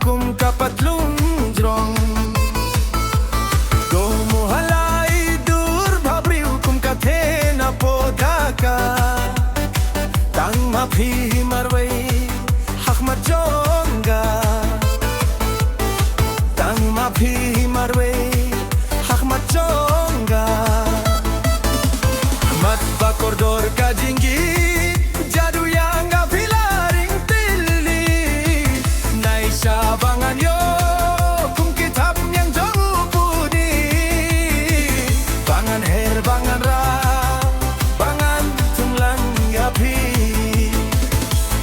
kum kapatlung jrong go muhalai dur bhabriu kum kathe na podaka tang ma phi marwai hak ma jonga tang ma phi marwai hak ma jonga mat ba kordor ka jingi jadu yang ga pilaring tilli nai sabangan yo kum kitab yang jauh pudi bangan her bangan ra bangan tunglang ya pi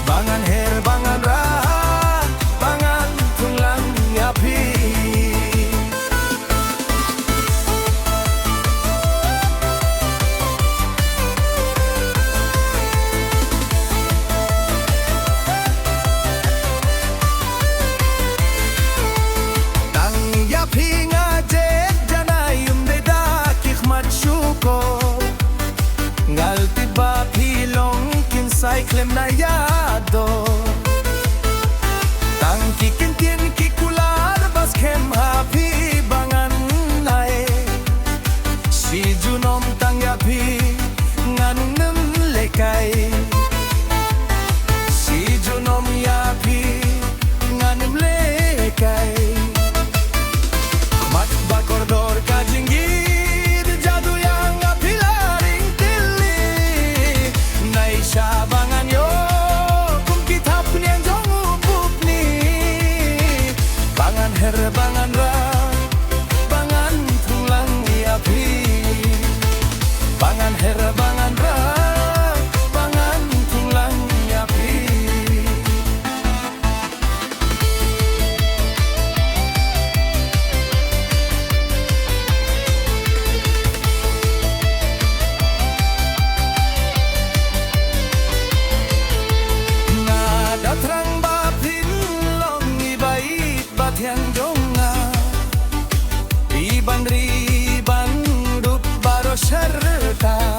bangan her bangan ra bangan tunglang ya pi sai klem na yado tang kikin tien kikular bas kem happy bangan nai si junom tang ya pi ngan nem lekai si junom ya pi ngan nem lekai mat bakordor ka jinggir jadu yang apilaring tilli nai sabangan yo kum kitab yang jong upupni bangan her bangan ra bangan tulang api bangan her bangan ra bangan tulang api terang bapin long ibait batiang jonga iban riban dup baro serta